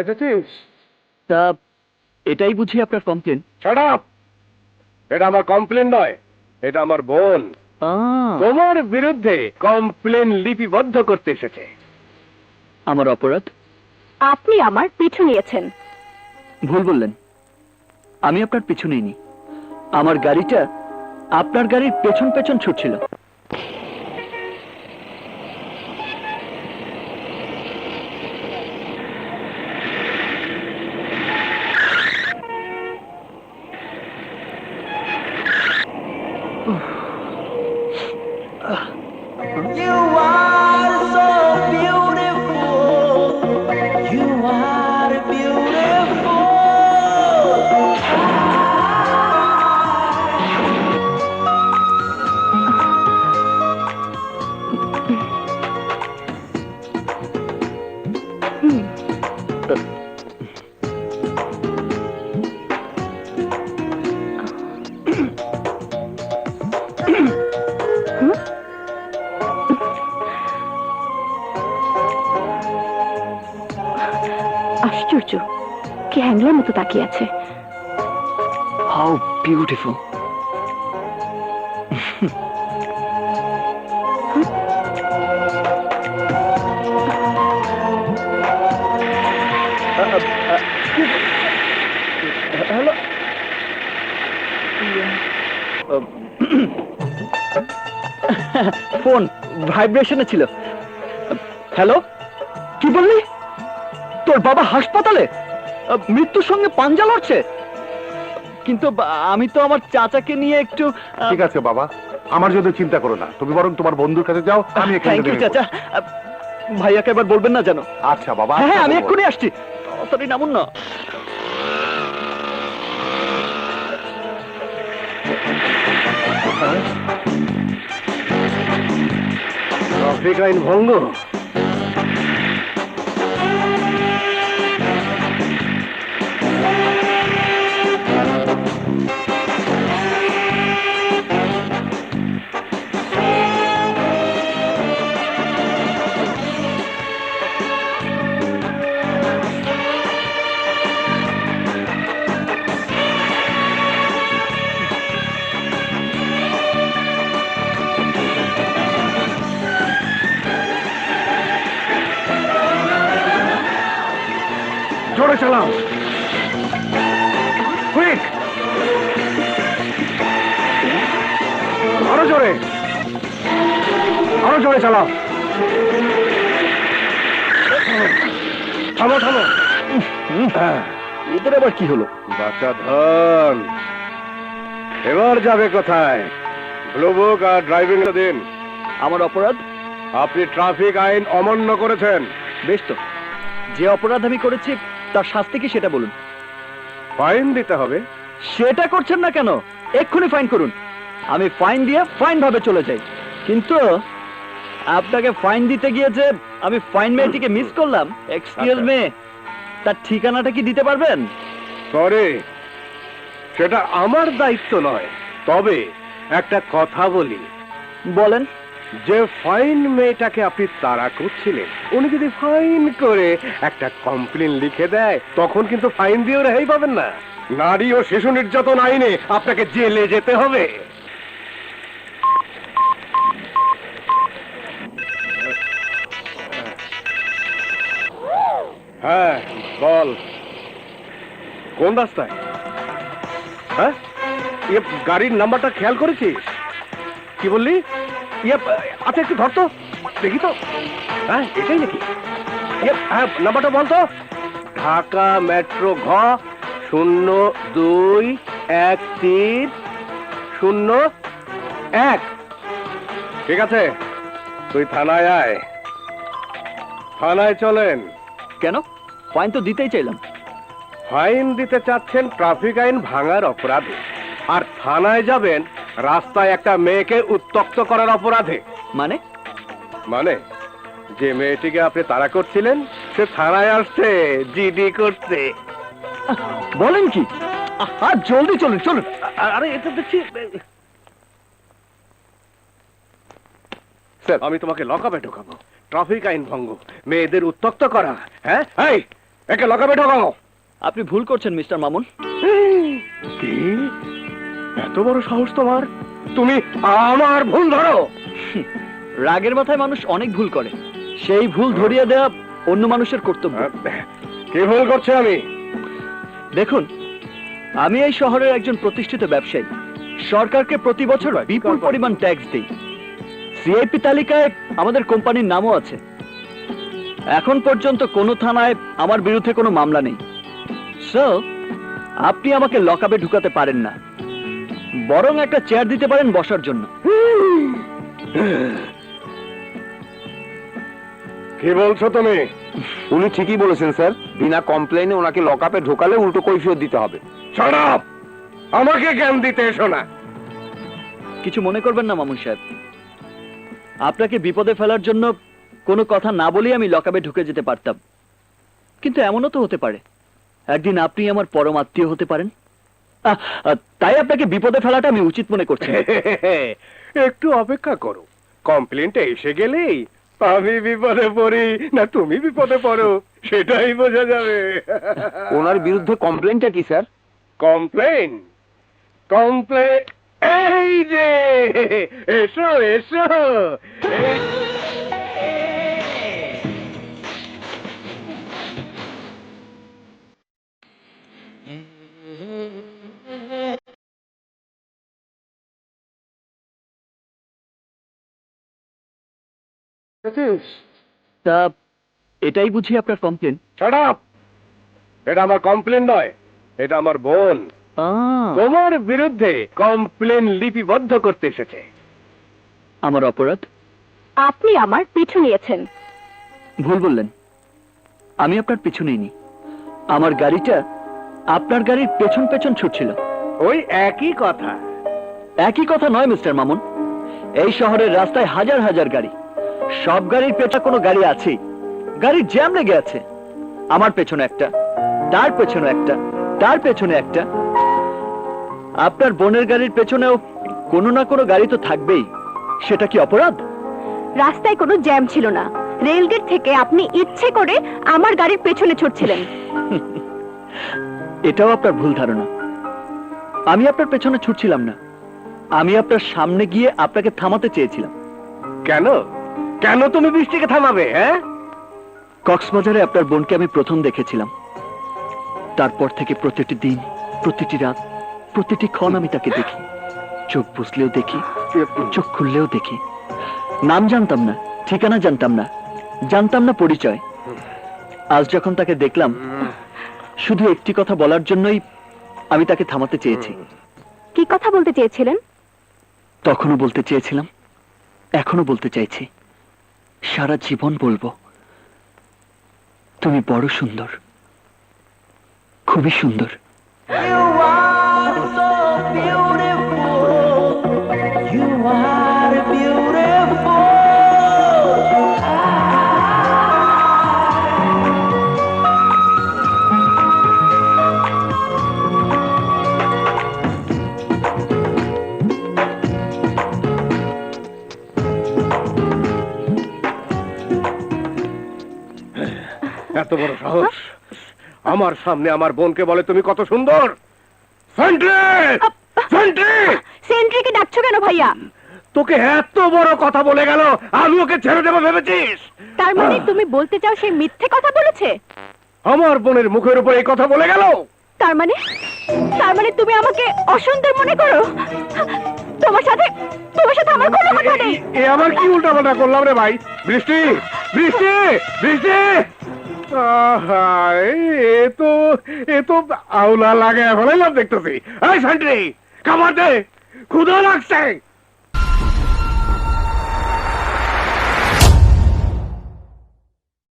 এসেছিস? তা এটাই বুঝি আপনার কমপ্লেন? Shut up! এটা আমার কমপ্লেন নয়, এটা আমার বোন তোমার বিরুদ্ধে কমপ্লেন লিপিবদ্ধ করতে এসেছে। আমার অপরাধ? আপনি আমার পিছু নিয়েছেন। ভুল বললেন, আমি আপনার পিছু নিইনি। আমার গাড়িটা আপনার গাড়ির পেছন পেছন ছুটছিল। You are so beautiful. You are beautiful. আশ্চর্য, কি হ্যাংলার মতো তাকিয়ে আছে। How beautiful! হ্যালো, ফোন ভাইব্রেশনে ছিল। হ্যালো, কি বললি? তোর বাবা হাসপাতালে মৃত্যুর সঙ্গে পাঞ্জা লড়ছে? কিন্তু আমি তো আমার চাচাকে নিয়ে একটু ঠিক আছে বাবা, আমার জন্য চিন্তা করো না, তুমি বরং তোমার বন্ধুর কাছে যাও, আমি এখানে থ্যাংক ইউ দেখে চাচা। ভাইয়াকে এবার বলবেন না যেন। নেবো। আচ্ছা বাবা, হ্যাঁ হ্যাঁ, আচ্ছা আমি বলবো। এক্ষুনি আসছি, তাড়াতাড়ি নামুন না। ট্রাফিক আইন ভঙ্গ? জোরে চালাও, কুইক, আরো জোরে, আরো জোরে চালাও। থামো থামো। এদের আবার কি হলো? বাচ্চা ধন, এবার যাবে কোথায়? ব্লু বুক আর ড্রাইভিং দিন। আমার অপরাধ? আপনি ট্রাফিক আইন অমান্য করেছেন। বেশ তো, যে অপরাধ আমি করেছি তার শাস্তি কি সেটা বলুন। ফাইন দিতে হবে। সেটা করছেন না কেন? এক্ষুনি ফাইন করুন, আমি ফাইন দিয়ে ফাইন ভাবে চলে যাই। কিন্তু আপনাকে ফাইন দিতে গিয়ে যে আমি ফাইন মেয়েটিকে মিস করলাম, এক্সকিউজ আচ্ছা। মি, তার ঠিকানাটা কি দিতে পারবেন? সরি, সেটা আমার দায়িত্ব নয়। তবে একটা কথা বলি, বলেন। যে ফাইন মেয়েটাকে আপনি তাড়া করছিলেন, উনি যদি ফাইন করে একটা কমপ্লেন লিখে দেয়, তখন কিন্তু ফাইন দিয়েও রেহাই পাবেন না। নারী ও শিশু নির্যাতন আইনে আপনাকে জেলে যেতে হবে। হ্যাঁ বল, কোন রাস্তায়? হ্যাঁ, ইয়ে গাড়ির নাম্বারটা খেয়াল করেছিস? কি বললি? ইয়ে আচ্ছা, একটু ধর তো দেখি তো। হ্যাঁ, এটাই নাকি? ইয়ে হ্যাঁ, নাম্বারটা বল তো। ঢাকা মেট্রো ঘ 021301। ঠিক আছে, তুই থানায় আয়। থানায় চলেন। কেন? ফাইন তো দিতেই চাইলাম। ফাইন দিতে চাচ্ছেন ট্রাফিক আইন ভাঙার অপরাধে, আর থানায় যাবেন রাস্তায় একটা মেয়েকে উত্ত্যক্ত করার অপরাধে। মানে? মানে যে মেয়েটিকে আপনি তাড়া করছিলেন, সে থানায় আসছে জিডি করতে। বলেন কি? জলদি চলুন চলুন। আরে এটা দেখছি। স্যার, আমি তোমাকে লকআপে ঢোকাবো। ট্রাফিক আইন ভঙ্গ, মেয়েদের উত্ত্যক্ত করা। হ্যাঁ, এই একে লকাবে ঢোকাও। আপনি ভুল করছেন মিস্টার মামুন। কি এত বড় সাহস তোমার? তুমি আমার ভুল ধরো? রাগের মাথায় মানুষ অনেক ভুল করে, সেই ভুল ধরিয়ে দেওয়া অন্য মানুষের কর্তব্য। কি ভুল করছে আমি? দেখুন, আমি এই শহরের একজন প্রতিষ্ঠিত ব্যবসায়ী। সরকারকে প্রতি বছর বিপুল পরিমাণ ট্যাক্স দিই। সিআইপি তালিকায় আমাদের কোম্পানির নামও আছে। এখন পর্যন্ত কোনো থানায় আমার বিরুদ্ধে কোনো মামলা নেই। সো আপনি আমাকে লকআপে ঢুকাতে পারেন না, বরং একটা চেয়ার দিতে পারেন বসার জন্য। কি বলছো তুমি? উনি ঠিকই বলেছেন স্যার, বিনা কমপ্লেনে ওনাকে লকআপে ঢোকালে উল্টো কৈফিয়ত দিতে হবে। Shut up! আমাকে জ্ঞান দিতে এসো না। কিছু মনে করবেন না মামুন সাহেব, আপনাকে বিপদে ফেলার জন্য কোনো কথা না বলেই আমি লকআপে ঢুকে যেতে পারতাম। কিন্তু এমনও তো হতে পারে একদিন আপনি আমার পরম আত্মীয় হতে পারেন। তাই আপনাকে বিপদে ফেলাটা আমি উচিত মনে করছি। একটু অপেক্ষা করো, কমপ্লেনটা এসে গেলেই আমি বিপদে পড়ি না তুমি বিপদে পড়ো সেটাই বোঝা যাবে। ওনার বিরুদ্ধে কমপ্লেনটা কি স্যার? কমপ্লেন? কমপ্লেন এই যে, এসো এসো। তা এটাই বুঝি আপনার কমপ্লেন? Shut up! এটা আমার কমপ্লেন নয়, এটা আমার বোন তোমার বিরুদ্ধে কমপ্লেন লিপিবদ্ধ করতে এসেছে। আমার অপরাধ? আপনি আমার পিছু নিয়েছেন। ভুল বললেন, আমি আপনার পিছু নিইনি। আমার গাড়িটা আপনার গাড়ির পেছন পেছন ছুটছিল। ওই একই কথা। একই কথা নয় মিস্টার মামুন, এই শহরের রাস্তায় হাজার হাজার গাড়ি, সব গাড়ির পেছনে কোনো গাড়ি আছেই। গাড়ির জ্যাম লেগে আছে, আমার পেছনে একটা, তার পেছনে একটা, তার পেছনে একটা। আপনার বোনের গাড়ির পেছনেও কোনো না কোনো গাড়ি তো থাকবেই। সেটা কি অপরাধ? রাস্তায় কোনো জ্যাম ছিল না, রেলগেট থেকে আপনি ইচ্ছে করে আমার গাড়ির পেছনে ছুটছিলেন। এটাও আপনার ভুল ধারণা। আমি আপনার পেছনে ছুটছিলাম না, আমি আপনার সামনে গিয়ে আপনাকে থামাতে চেয়েছিলাম। কেন? কেন তুমি বৃষ্টিকে থামাবে? হ্যাঁ, কক্সবাজারে আপনার বোনকে আমি প্রথম দেখেছিলাম। তারপর থেকে প্রতিটি দিন, প্রতিটি রাত, প্রতিটি ক্ষণ আমি তাকে দেখি। চোখ বুঝলেও দেখি, চোখ খুললেও দেখি। নাম জানতাম না, ঠিকানা জানতাম না, জানতাম না পরিচয়। আজ যখন তাকে দেখলাম, শুধু একটি কথা বলার জন্যই আমি তাকে থামাতে চেয়েছি। কি কথা বলতে চেয়েছিলেন? তখনও বলতে চেয়েছিলাম, এখনো বলতে চাইছি, সারা জীবন বলবো, তুমি বড় সুন্দর, খুবই সুন্দর। You are so beautiful. You are beautiful. এত বড় সাহস! আমার সামনে আমার বোনকে বলে তুমি কত সুন্দর। সেন্ট্রি! সেন্ট্রি! সেন্ট্রিকে ডাকছো কেন ভাইয়া? তোকে এত বড় কথা বলে গেল, আমি ওকে ছেড়ে দেবো ভেবেছিস? তার মানে তুমি বলতে চাও সে মিথ্যে কথা বলেছে? আমার বোনের মুখের উপর এই কথা বলে গেল। তার মানে তুমি আমাকে অসুন্দর মনে করো? তোমার সাথে আমার কোনো কথা নেই। এ আমার কি উল্টাপাল্টা করলাম রে ভাই? বৃষ্টি! বৃষ্টি! বৃষ্টি! আহা, এ তো আউলা লাগে ফেলাইলাম দেখতেছি। এই সেন্ট্রি, খাবার দে, ক্ষুধা লাগছে।